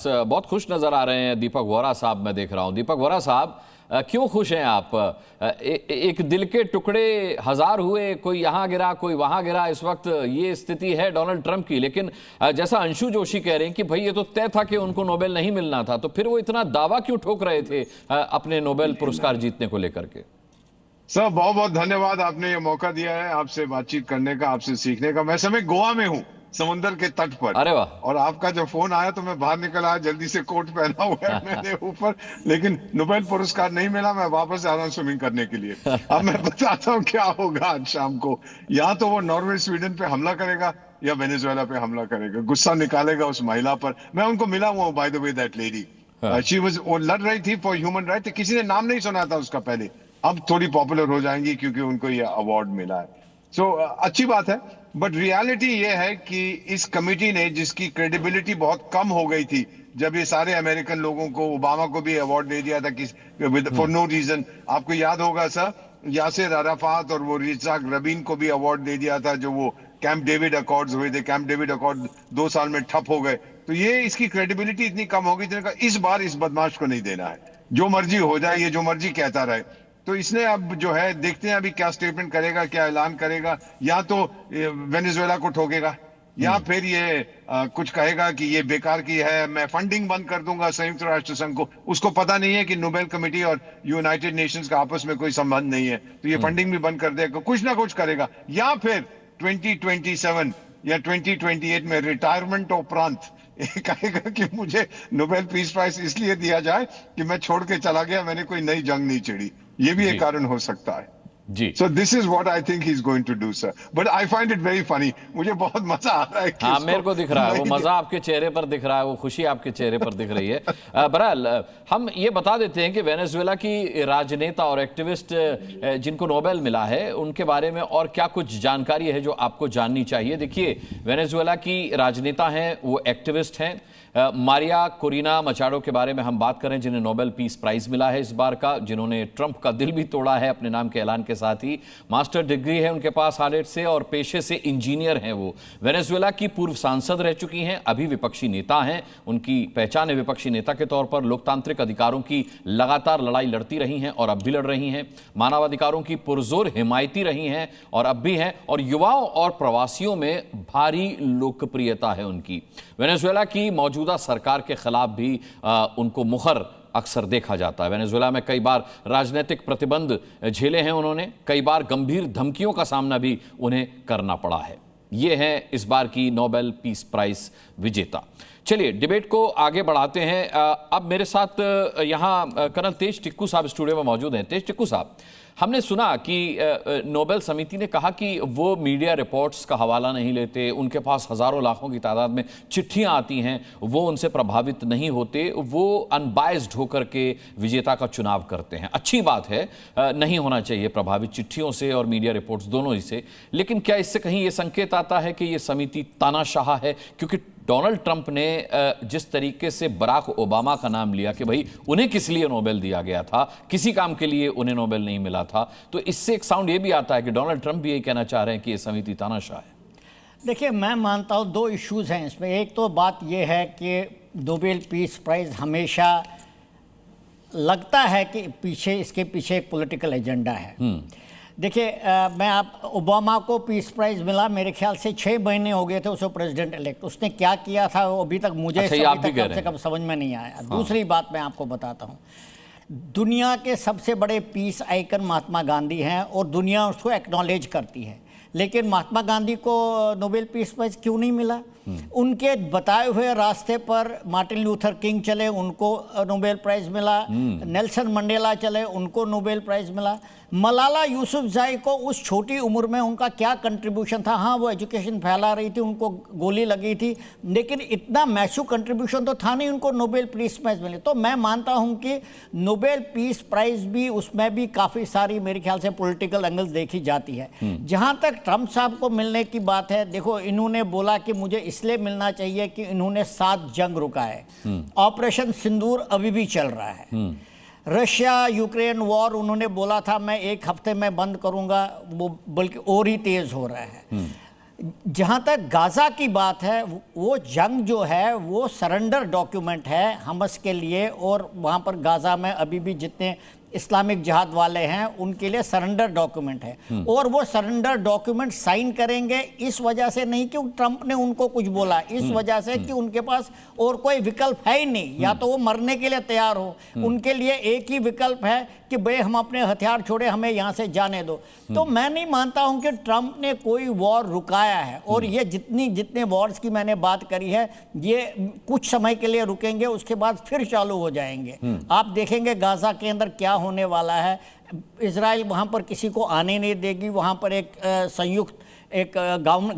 बहुत खुश नजर आ रहे हैं दीपक वोरा साहब, मैं देख रहा हूं। दीपक वोरा साहब, क्यों खुश हैं आप? एक दिल के टुकड़े हजार हुए, कोई यहां गिरा कोई वहां गिरा, इस वक्त ये स्थिति है डोनाल्ड ट्रंप की। लेकिन जैसा अंशु जोशी कह रहे हैं कि भाई ये तो तय था कि उनको नोबेल नहीं मिलना था, तो फिर वो इतना दावा क्यों ठोक रहे थे अपने नोबेल पुरस्कार जीतने को लेकर के? सर बहुत बहुत धन्यवाद, आपने ये मौका दिया है आपसे बातचीत करने का, आपसे सीखने का। मैं समय गोवा में हूँ, समुंदर के तट पर। अरे वाह! और आपका जब फोन आया तो मैं बाहर निकल आया, जल्दी से कोट पहना हुआ है मैंने ऊपर, लेकिन नोबेल पुरस्कार नहीं मिला। मैं वापस आ रहा हूँ स्विमिंग करने के लिए। अब मैं बताता हूँ क्या होगा आज शाम को। या तो वो नॉर्वे स्वीडन पे हमला करेगा या वेनेजुएला पे हमला करेगा, गुस्सा निकालेगा उस महिला पर। मैं उनको मिला हुआ हूँ, by the way, that lady she was, वो लड़ रही थी फॉर ह्यूमन राइट। किसी ने नाम नहीं सुना था उसका पहले, अब थोड़ी पॉपुलर हो जाएंगी क्योंकि उनको ये अवार्ड मिला है। सो अच्छी बात है। बट रियलिटी ये है कि इस कमिटी ने, जिसकी क्रेडिबिलिटी बहुत कम हो गई थी जब ये सारे अमेरिकन लोगों को, ओबामा को भी अवार्ड दे दिया था कि फॉर नो रीजन। आपको याद होगा सर, यासिर अराफात और वो रिजाक रबीन को भी अवार्ड दे दिया था, जो वो कैंप डेविड अकॉर्ड्स हुए थे। कैंप डेविड अकॉर्ड 2 साल में ठप हो गए। तो ये इसकी क्रेडिबिलिटी इतनी कम हो गई थी, इस बार इस बदमाश को नहीं देना है, जो मर्जी हो जाए, ये जो मर्जी कहता रहे। तो इसने अब जो है, देखते हैं अभी क्या स्टेटमेंट करेगा, क्या ऐलान करेगा। या तो वेनेजुएला को ठोकेगा, या फिर ये कुछ कहेगा कि ये बेकार की है, मैं फंडिंग बंद कर दूंगा संयुक्त राष्ट्र संघ को। उसको पता नहीं है कि नोबेल कमेटी और यूनाइटेड नेशंस का आपस में कोई संबंध नहीं है, तो ये फंडिंग भी बंद कर देगा, कुछ ना कुछ करेगा। या फिर 2027 या 2028 में रिटायरमेंट उपरांत कहेगा कि मुझे नोबेल पीस प्राइज इसलिए दिया जाए कि मैं छोड़ के चला गया, मैंने कोई नई जंग नहीं छिड़ी। ये भी एक कारण हो सकता है जी। So this is what I think he's going to do, sir. But I find it very funny. मुझे बहुत मजा आ रहा है कि हाँ, मेरे को दिख रहा है वो मजा आपके चेहरे पर दिख रहा है, वो खुशी आपके चेहरे पर दिख रही है। बहरहाल हम ये बता देते हैं कि वेनेजुएला की राजनेता और एक्टिविस्ट जिनको नोबेल मिला है, उनके बारे में और क्या कुछ जानकारी है जो आपको जाननी चाहिए। देखिए, वेनेजुएला की राजनेता हैं, वो एक्टिविस्ट हैं। मारिया कोरिना मचाडो के बारे में हम बात करें, जिन्हें नोबेल पीस प्राइज मिला है इस बार का, जिन्होंने ट्रंप का दिल भी तोड़ा है अपने नाम के ऐलान के साथ ही। मास्टर डिग्री है उनके पास हार्वर्ड से और पेशे से इंजीनियर हैं वो। वेनेजुएला की पूर्व सांसद रह चुकी हैं, अभी विपक्षी नेता हैं। उनकी पहचान है विपक्षी नेता के तौर पर। लोकतांत्रिक अधिकारों की लगातार लड़ाई लड़ती रही हैं और अब भी लड़ रही हैं। मानवाधिकारों की पुरजोर हिमायती रही हैं और अब भी हैं। और युवाओं और प्रवासियों में भारी लोकप्रियता है उनकी। वेनेजुएला की मौजूदा सरकार के खिलाफ भी उनको मुखर अक्सर देखा जाता है। वेनेजुएला में कई बार राजनीतिक प्रतिबंध झेले हैं उन्होंने, कई बार गंभीर धमकियों का सामना भी उन्हें करना पड़ा है। ये है इस बार की नोबेल पीस प्राइज विजेता। चलिए डिबेट को आगे बढ़ाते हैं। अब मेरे साथ यहाँ कर्नल तेज टिक्कू साहब स्टूडियो में मौजूद हैं। तेज टिक्कू साहब, हमने सुना कि नोबेल समिति ने कहा कि वो मीडिया रिपोर्ट्स का हवाला नहीं लेते, उनके पास हजारों लाखों की तादाद में चिट्ठियां आती हैं, वो उनसे प्रभावित नहीं होते, वो अनबायस्ड होकर के विजेता का चुनाव करते हैं। अच्छी बात है, नहीं होना चाहिए प्रभावित चिट्ठियों से और मीडिया रिपोर्ट्स दोनों ही से। लेकिन क्या इससे कहीं ये संकेत आता है कि ये समिति तानाशाह है? क्योंकि डोनाल्ड ट्रंप ने जिस तरीके से बराक ओबामा का नाम लिया कि भाई उन्हें किस लिए नोबेल दिया गया था, किसी काम के लिए उन्हें नोबेल नहीं मिला था, तो इससे एक साउंड ये भी आता है कि डोनाल्ड ट्रंप भी यही कहना चाह रहे हैं कि ये समिति तानाशाह है। देखिए, मैं मानता हूँ 2 इश्यूज हैं इसमें। एक तो बात यह है कि नोबेल पीस प्राइज हमेशा लगता है कि इसके पीछे एक पॉलिटिकल एजेंडा है। देखिए, मैं आप ओबामा को पीस प्राइज मिला, मेरे ख्याल से 6 महीने हो गए थे उसको प्रेसिडेंट इलेक्ट। उसने क्या किया था वो अभी तक मुझे कम से कम समझ में नहीं आया। दूसरी बात मैं आपको बताता हूँ, दुनिया के सबसे बड़े पीस आइकन महात्मा गांधी हैं और दुनिया उसको एक्नॉलेज करती है, लेकिन महात्मा गांधी को नोबेल पीस प्राइज क्यों नहीं मिला? उनके बताए हुए रास्ते पर मार्टिन लूथर किंग चले, उनको नोबेल प्राइज मिला। नेल्सन मंडेला चले, उनको नोबेल प्राइज मिला। मलाला यूसुफजाई को उस छोटी उम्र में उनका क्या कंट्रीब्यूशन था? हाँ, वो एजुकेशन फैला रही थी, उनको गोली लगी थी, लेकिन इतना मैसिव कंट्रीब्यूशन तो था नहीं उनको नोबेल पीस प्राइज मिले। तो मैं मानता हूँ कि नोबेल पीस प्राइज भी, उसमें भी काफ़ी सारी मेरे ख्याल से पॉलिटिकल एंगल्स देखी जाती है। जहाँ तक ट्रंप साहब को मिलने की बात है, देखो, इन्होंने बोला कि मुझे इसलिए मिलना चाहिए कि इन्होंने 7 जंग रुका है। ऑपरेशन सिंदूर अभी भी चल रहा है। रशिया यूक्रेन वॉर उन्होंने बोला था मैं 1 हफ्ते में बंद करूंगा, वो बल्कि और ही तेज हो रहा है। जहाँ तक गाज़ा की बात है, वो जंग जो है वो सरेंडर डॉक्यूमेंट है हमास के लिए, और वहाँ पर गाज़ा में अभी भी जितने इस्लामिक जिहाद वाले हैं उनके लिए सरेंडर डॉक्यूमेंट है। और वो सरेंडर डॉक्यूमेंट साइन करेंगे इस वजह से नहीं कि ट्रंप ने उनको कुछ बोला, इस वजह से कि उनके पास और कोई विकल्प है ही नहीं, या तो वो मरने के लिए तैयार हो, उनके लिए एक ही विकल्प है कि भाई हम अपने हथियार छोड़े, हमें यहाँ से जाने दो। तो मैं नहीं मानता हूँ कि ट्रंप ने कोई वॉर रुकाया है, और ये जितने वॉर्स की मैंने बात करी है ये कुछ समय के लिए रुकेंगे, उसके बाद फिर चालू हो जाएंगे। आप देखेंगे गाज़ा के अंदर क्या होने वाला है। इजराइल वहाँ पर किसी को आने नहीं देगी, वहाँ पर एक संयुक्त एक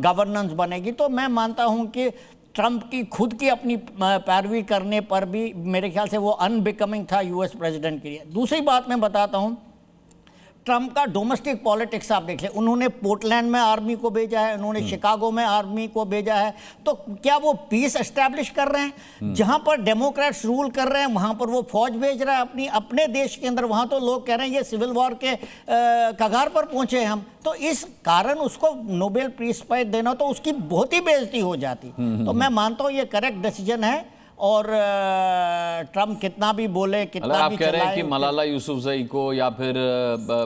गवर्नेंस बनेगी। तो मैं मानता हूँ कि ट्रंप की खुद की अपनी पैरवी करने पर भी मेरे ख्याल से वो अनबिकमिंग था यूएस प्रेसिडेंट के लिए। दूसरी बात मैं बताता हूँ, ट्रंप का डोमेस्टिक पॉलिटिक्स आप देख लें, उन्होंने पोर्टलैंड में आर्मी को भेजा है, उन्होंने शिकागो में आर्मी को भेजा है। तो क्या वो पीस एस्टैब्लिश कर रहे हैं? जहां पर डेमोक्रेट्स रूल कर रहे हैं वहां पर वो फौज भेज रहा है अपने देश के अंदर। वहां तो लोग कह रहे हैं ये सिविल वॉर के कगार पर पहुंचे हम। तो इस कारण उसको नोबेल पीस प्राइज देना तो उसकी बहुत ही बेइज्जती हो जाती। तो मैं मानता हूं ये करेक्ट डिसीजन है, और ट्रंप कितना भी बोले, कितना आप भी कह रहे हैं कि चलाए, मलाला यूसुफजई को या फिर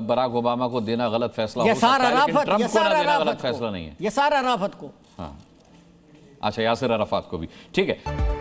बराक ओबामा को देना गलत फैसला हो यासर सकता है, लेकिन अराफत, ट्रंप को ना देना गलत यासर फैसला नहीं है। यासर अराफत को। हाँ, अच्छा, यासिर अराफात को भी, ठीक है।